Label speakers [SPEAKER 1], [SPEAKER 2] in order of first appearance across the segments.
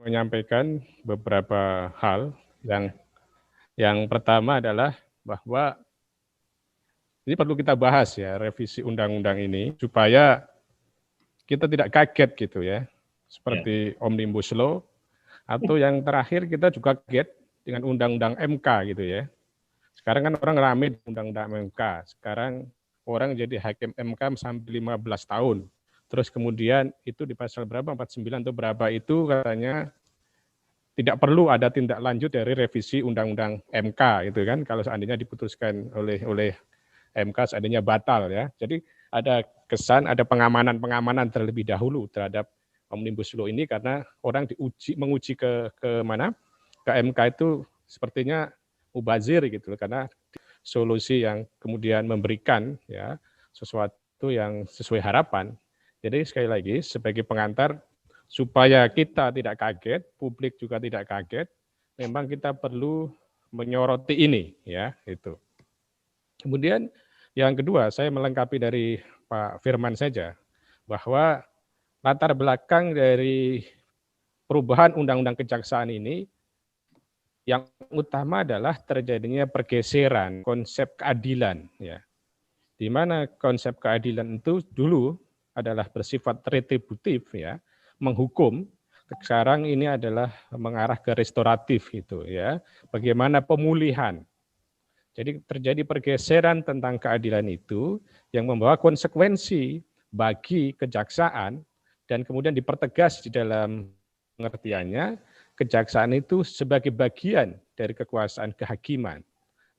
[SPEAKER 1] menyampaikan beberapa hal. Yang pertama adalah bahwa ini perlu kita bahas ya, revisi undang-undang ini supaya kita tidak kaget gitu ya, seperti Omnibus Law, atau yang terakhir kita juga kaget dengan Undang-Undang MK gitu ya. Sekarang kan orang rame di Undang-Undang MK, sekarang orang jadi hakim MK sampai 15 tahun. Terus kemudian itu di pasal berapa, 49 atau berapa itu katanya tidak perlu ada tindak lanjut dari revisi Undang-Undang MK itu kan, kalau seandainya diputuskan oleh MK seandainya batal ya. Jadi ada kesan, ada pengamanan terlebih dahulu terhadap Omnibus Law ini karena orang menguji ke mana? Ke MK itu sepertinya mubazir gitu karena solusi yang kemudian memberikan ya sesuatu yang sesuai harapan. Jadi sekali lagi sebagai pengantar supaya kita tidak kaget, publik juga tidak kaget, memang kita perlu menyoroti ini ya itu. Kemudian yang kedua, saya melengkapi dari Pak Firman saja bahwa latar belakang dari perubahan Undang-Undang Kejaksaan ini yang utama adalah terjadinya pergeseran konsep keadilan ya. Di mana konsep keadilan itu dulu adalah bersifat retributif ya, menghukum. Sekarang ini adalah mengarah ke restoratif gitu ya. Bagaimana pemulihan. Jadi terjadi pergeseran tentang keadilan itu yang membawa konsekuensi bagi kejaksaan dan kemudian dipertegas di dalam pengertiannya kejaksaan itu sebagai bagian dari kekuasaan kehakiman.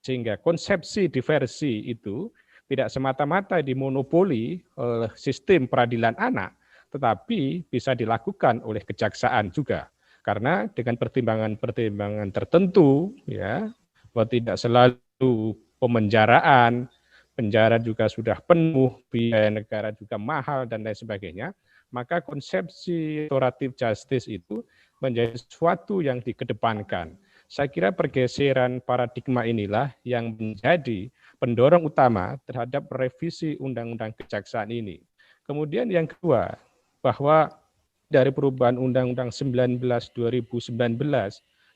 [SPEAKER 1] Sehingga konsepsi diversi itu tidak semata-mata dimonopoli oleh sistem peradilan anak, tetapi bisa dilakukan oleh kejaksaan juga. Karena dengan pertimbangan-pertimbangan tertentu, ya, bahwa tidak selalu pemenjaraan, penjara juga sudah penuh, biaya negara juga mahal, dan lain sebagainya, maka konsepsi restoratif justice itu menjadi sesuatu yang dikedepankan. Saya kira pergeseran paradigma inilah yang menjadi pendorong utama terhadap revisi Undang-Undang Kejaksaan ini. Kemudian yang kedua, bahwa dari perubahan Undang-Undang 19 2019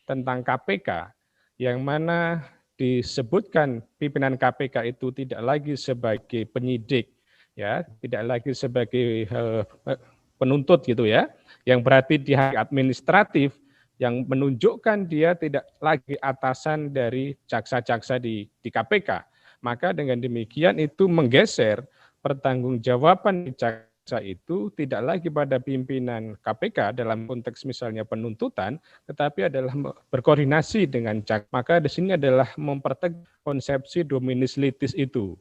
[SPEAKER 1] tentang KPK, yang mana disebutkan pimpinan KPK itu tidak lagi sebagai penyidik, ya, tidak lagi sebagai penuntut gitu ya, yang berarti di administratif, yang menunjukkan dia tidak lagi atasan dari jaksa-jaksa di KPK. Maka dengan demikian itu menggeser pertanggungjawaban jaksa itu tidak lagi pada pimpinan KPK dalam konteks misalnya penuntutan, tetapi adalah berkoordinasi dengan jaksa. Maka di sini adalah mempertegas konsepsi dominus litis itu.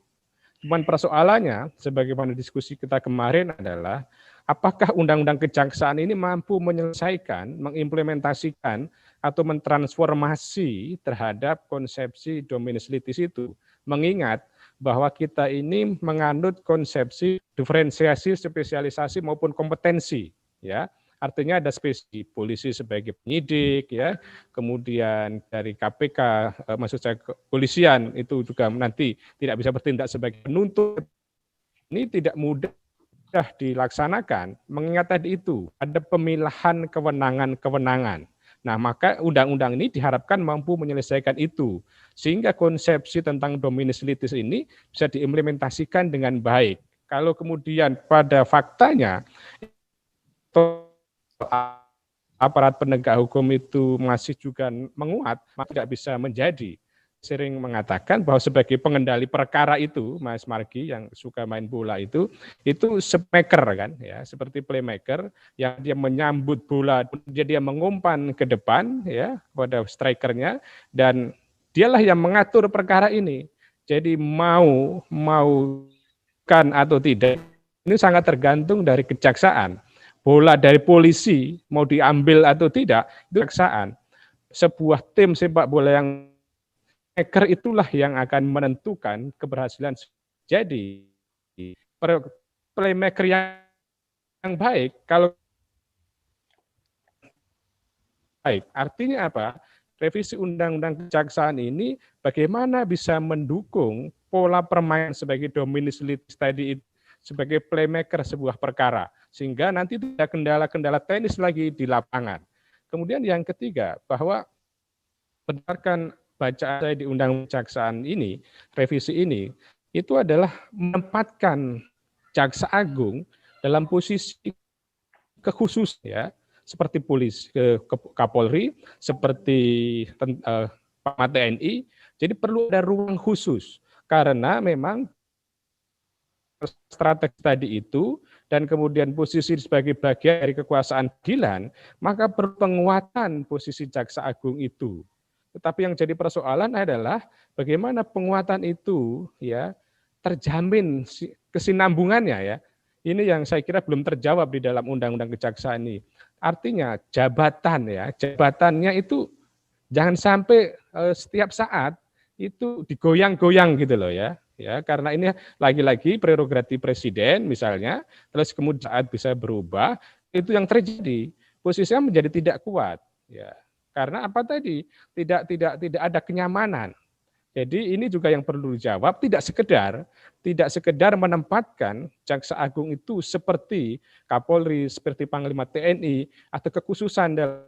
[SPEAKER 1] Cuman persoalannya, sebagaimana diskusi kita kemarin adalah, apakah Undang-Undang Kejaksaan ini mampu menyelesaikan, mengimplementasikan, atau mentransformasi terhadap konsepsi dominus litis itu. Mengingat bahwa kita ini menganut konsepsi diferensiasi, spesialisasi maupun kompetensi, ya. Artinya ada spesies polisi sebagai penyidik, ya, kemudian dari KPK, maksud saya kepolisian itu juga nanti tidak bisa bertindak sebagai penuntut. Ini tidak mudah dilaksanakan, mengingat tadi itu ada pemilahan kewenangan-kewenangan. Nah, maka undang-undang ini diharapkan mampu menyelesaikan itu, sehingga konsepsi tentang dominus litis ini bisa diimplementasikan dengan baik. Kalau kemudian pada faktanya aparat penegak hukum itu masih juga menguat, maka tidak bisa menjadi. Sering mengatakan bahwa sebagai pengendali perkara itu, Mas Margi yang suka main bola itu playmaker kan, ya, seperti playmaker yang dia menyambut bola, dia mengumpan ke depan, ya, pada strikernya, dan dialah yang mengatur perkara ini. Jadi mau kan atau tidak, ini sangat tergantung dari kejaksaan. Bola dari polisi mau diambil atau tidak, itu kejaksaan. Sebuah tim sepak bola yang maker itulah yang akan menentukan keberhasilan. Jadi playmaker yang baik, kalau baik, artinya apa? Revisi Undang-Undang Kejaksaan ini bagaimana bisa mendukung pola permainan sebagai dominus litis tadi, sebagai playmaker sebuah perkara, sehingga nanti tidak kendala-kendala teknis lagi di lapangan. Kemudian yang ketiga, bahwa berdasarkan bacaan saya di Undang-Undang Kejaksaan ini, revisi ini, itu adalah menempatkan Jaksa Agung dalam posisi kekhusus ya, seperti polisi, Kapolri, seperti Panglima TNI. Jadi perlu ada ruang khusus karena memang strategi tadi itu dan kemudian posisi sebagai bagian dari kekuasaan keadilan, maka perlu penguatan posisi Jaksa Agung itu. Tetapi yang jadi persoalan adalah bagaimana penguatan itu ya terjamin kesinambungannya ya. Ini yang saya kira belum terjawab di dalam Undang-Undang Kejaksaan ini. Artinya jabatan ya, jabatannya itu jangan sampai setiap saat itu digoyang-goyang gitu loh ya. Ya, karena ini lagi-lagi prerogatif presiden misalnya, terus kemudian saat bisa berubah, itu yang terjadi. Posisinya menjadi tidak kuat ya. Karena apa tadi? Tidak ada kenyamanan. Jadi ini juga yang perlu dijawab, tidak sekedar menempatkan Jaksa Agung itu seperti Kapolri, seperti Panglima TNI atau kekhususan dalam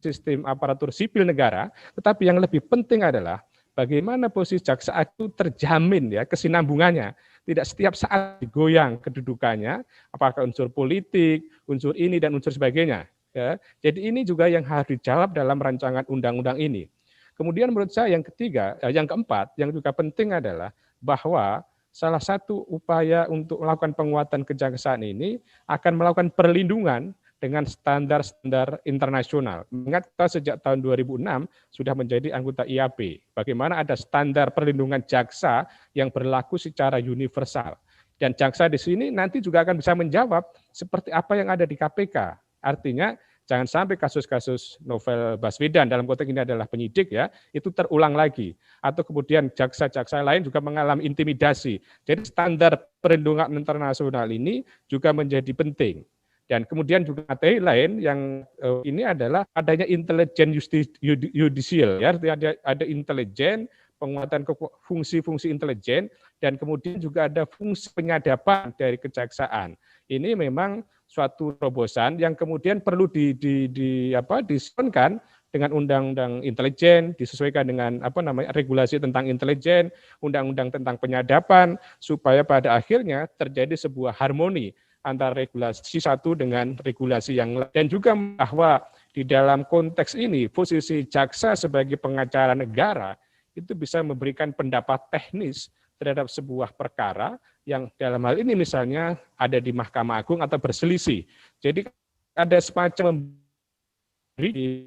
[SPEAKER 1] sistem aparatur sipil negara, tetapi yang lebih penting adalah bagaimana posisi Jaksa Agung terjamin ya kesinambungannya, tidak setiap saat digoyang kedudukannya, apakah unsur politik, unsur ini dan unsur sebagainya. Ya. Jadi ini juga yang harus dijawab dalam rancangan undang-undang ini. Kemudian menurut saya yang ketiga, yang keempat, yang juga penting adalah bahwa salah satu upaya untuk melakukan penguatan kejaksaan ini akan melakukan perlindungan dengan standar-standar internasional. Mengingat kita sejak tahun 2006 sudah menjadi anggota IAB. Bagaimana ada standar perlindungan jaksa yang berlaku secara universal. Dan jaksa di sini nanti juga akan bisa menjawab seperti apa yang ada di KPK. Artinya jangan sampai kasus-kasus Novel Baswedan dalam konteks ini adalah penyidik ya, itu terulang lagi. Atau kemudian jaksa-jaksa lain juga mengalami intimidasi. Jadi standar perlindungan internasional ini juga menjadi penting. Dan kemudian juga materi lain yang ini adalah adanya intelijen judicial ya, ada intelijen, penguatan fungsi-fungsi intelijen, dan kemudian juga ada fungsi penyadapan dari kejaksaan. Ini memang suatu terobosan yang kemudian perlu disesuaikan dengan undang-undang intelijen, disesuaikan dengan regulasi tentang intelijen, undang-undang tentang penyadapan, supaya pada akhirnya terjadi sebuah harmoni antara regulasi satu dengan regulasi yang lain. Dan juga bahwa di dalam konteks ini posisi jaksa sebagai pengacara negara itu bisa memberikan pendapat teknis terhadap sebuah perkara yang dalam hal ini misalnya ada di Mahkamah Agung atau berselisih. Jadi ada semacam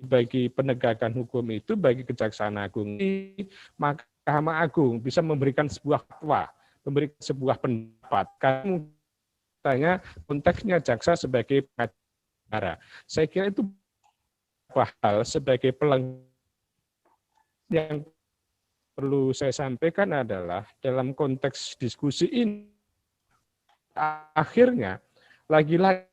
[SPEAKER 1] bagi penegakan hukum itu, bagi Kejaksaan Agung ini, Mahkamah Agung bisa memberikan sebuah fatwa, memberikan sebuah pendapat. Karena konteksnya jaksa sebagai pengacara. Saya kira itu hal sebagai pelengkap yang perlu saya sampaikan adalah dalam konteks diskusi ini akhirnya lagi-lagi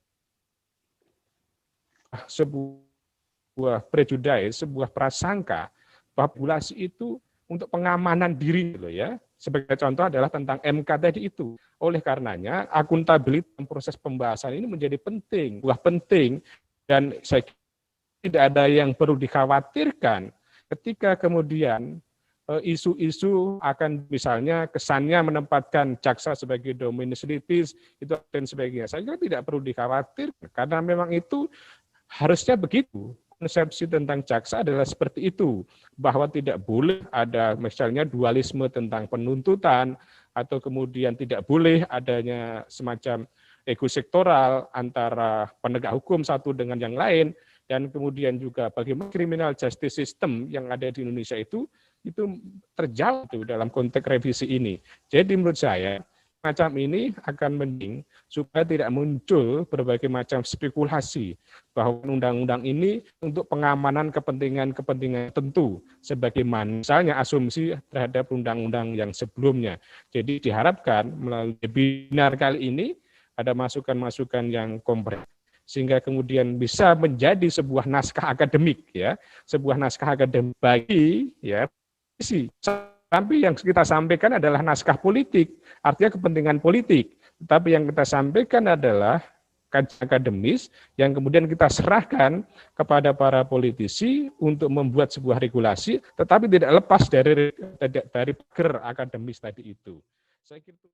[SPEAKER 1] sebuah prejudice, sebuah prasangka bahwa populasi itu untuk pengamanan diri loh ya. Sebagai contoh adalah tentang MK tadi itu. Oleh karenanya akuntabilitas proses pembahasan ini menjadi penting, penting dan saya kira tidak ada yang perlu dikhawatirkan ketika kemudian isu-isu akan misalnya kesannya menempatkan jaksa sebagai dominus litis itu dan sebagainya. Saya kira tidak perlu dikhawatirkan karena memang itu harusnya begitu. Konsepsi tentang jaksa adalah seperti itu, bahwa tidak boleh ada misalnya dualisme tentang penuntutan atau kemudian tidak boleh adanya semacam ego sektoral antara penegak hukum satu dengan yang lain, dan kemudian juga bagaimana criminal justice system yang ada di Indonesia itu terjawab dalam konteks revisi ini. Jadi menurut saya macam ini akan mending supaya tidak muncul berbagai macam spekulasi bahwa undang-undang ini untuk pengamanan kepentingan-kepentingan tertentu sebagaimana misalnya asumsi terhadap undang-undang yang sebelumnya. Jadi diharapkan melalui webinar kali ini ada masukan-masukan yang komprehensif sehingga kemudian bisa menjadi sebuah naskah akademik ya, sebuah naskah akademik bagi ya tapi yang kita sampaikan adalah naskah politik, artinya kepentingan politik. Tetapi yang kita sampaikan adalah kajian akademis yang kemudian kita serahkan kepada para politisi untuk membuat sebuah regulasi, tetapi tidak lepas dari pagar akademis tadi itu. Saya kira